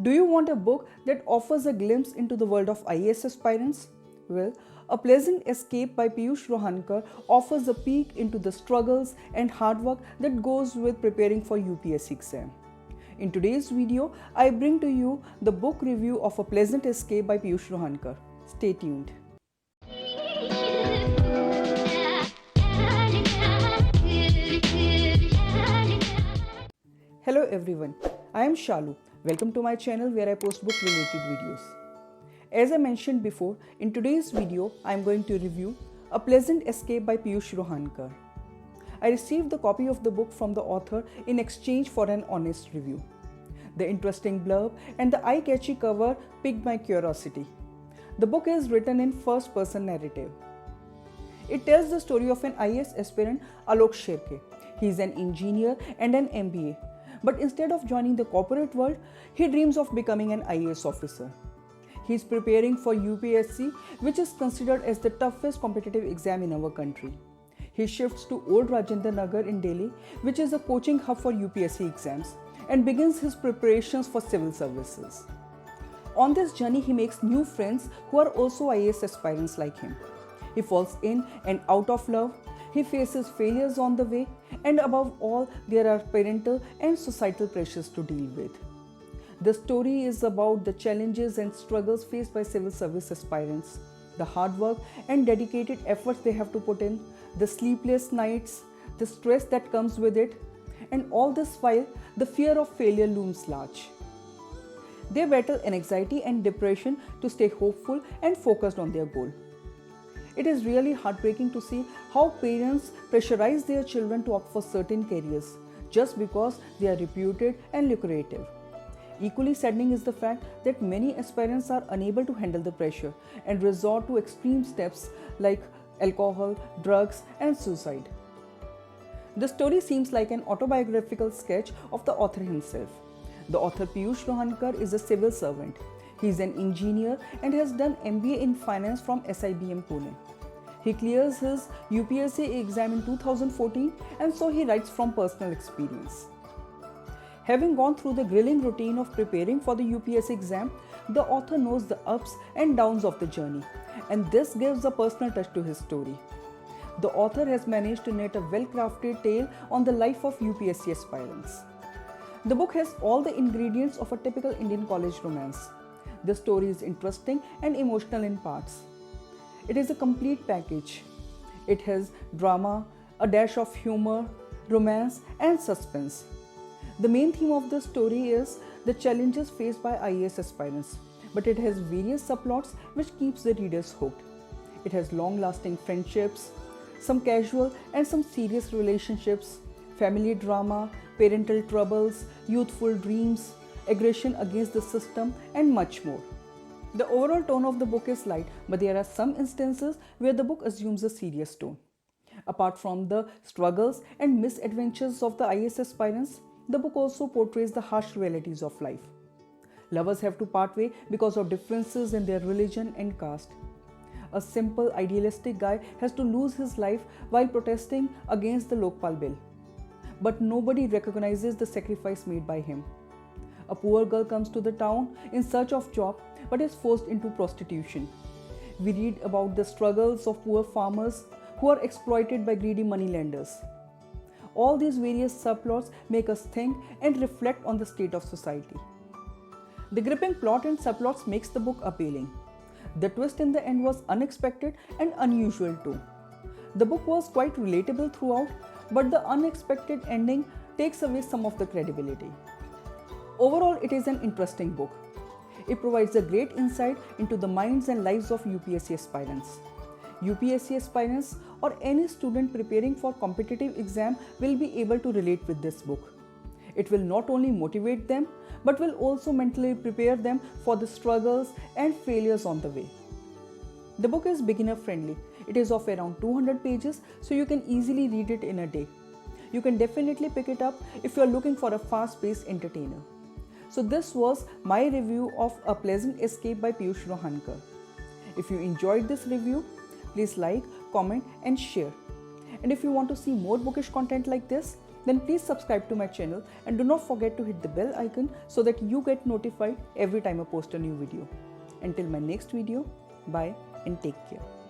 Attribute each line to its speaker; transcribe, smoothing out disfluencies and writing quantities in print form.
Speaker 1: Do you want a book that offers a glimpse into the world of IAS aspirants? Well, A Pleasant Escape by Piyush Rohankar offers a peek into the struggles and hard work that goes with preparing for UPSC exam. In today's video, I bring to you the book review of A Pleasant Escape by Piyush Rohankar. Stay tuned. Hello everyone, I am Shalu. Welcome to my channel where I post book related videos. As I mentioned before, in today's video, I am going to review A Pleasant Escape by Piyush Rohankar. I received the copy of the book from the author in exchange for an honest review. The interesting blurb and the eye-catchy cover piqued my curiosity. The book is written in first-person narrative. It tells the story of an IAS aspirant, Alok Sherke. He is an engineer and an MBA. But instead of joining the corporate world, he dreams of becoming an IAS officer. He is preparing for UPSC, which is considered as the toughest competitive exam in our country. He shifts to Old Rajendra Nagar in Delhi, which is a coaching hub for UPSC exams, and begins his preparations for civil services. On this journey, he makes new friends who are also IAS aspirants like him. He falls in and out of love. He faces failures on the way, and above all, there are parental and societal pressures to deal with. The story is about the challenges and struggles faced by civil service aspirants, the hard work and dedicated efforts they have to put in, the sleepless nights, the stress that comes with it, and all this while the fear of failure looms large. They battle anxiety and depression to stay hopeful and focused on their goal. It is really heartbreaking to see how parents pressurize their children to opt for certain careers just because they are reputed and lucrative. Equally saddening is the fact that many aspirants are unable to handle the pressure and resort to extreme steps like alcohol, drugs, and suicide. The story seems like an autobiographical sketch of the author himself. The author Piyush Rohankar is a civil servant. He is an engineer and has done MBA in finance from SIBM Pune. He clears his UPSC exam in 2014, and so he writes from personal experience. Having gone through the grilling routine of preparing for the UPSC exam, the author knows the ups and downs of the journey, and this gives a personal touch to his story. The author has managed to knit a well-crafted tale on the life of UPSC aspirants. The book has all the ingredients of a typical Indian college romance. The story is interesting and emotional in parts. It is a complete package. It has drama, a dash of humor, romance, and suspense. The main theme of the story is the challenges faced by IAS aspirants, but it has various subplots which keeps the readers hooked. It has long-lasting friendships, some casual and some serious relationships, family drama, parental troubles, youthful dreams, aggression against the system, and much more. The overall tone of the book is light, but there are some instances where the book assumes a serious tone. Apart from the struggles and misadventures of the IAS aspirants, the book also portrays the harsh realities of life. Lovers have to part way because of differences in their religion and caste. A simple, idealistic guy has to lose his life while protesting against the Lokpal bill. But nobody recognizes the sacrifice made by him. A poor girl comes to the town in search of job but is forced into prostitution. We read about the struggles of poor farmers who are exploited by greedy moneylenders. All these various subplots make us think and reflect on the state of society. The gripping plot and subplots makes the book appealing. The twist in the end was unexpected and unusual too. The book was quite relatable throughout, but the unexpected ending takes away some of the credibility. Overall, it is an interesting book. It provides a great insight into the minds and lives of UPSC aspirants. UPSC aspirants or any student preparing for competitive exam will be able to relate with this book. It will not only motivate them, but will also mentally prepare them for the struggles and failures on the way. The book is beginner friendly. It is of around 200 pages, so you can easily read it in a day. You can definitely pick it up if you are looking for a fast-paced entertainer. So this was my review of A Pleasant Escape by Piyush Rohankar. If you enjoyed this review, please like, comment and share. And if you want to see more bookish content like this, then please subscribe to my channel and do not forget to hit the bell icon so that you get notified every time I post a new video. Until my next video, bye and take care.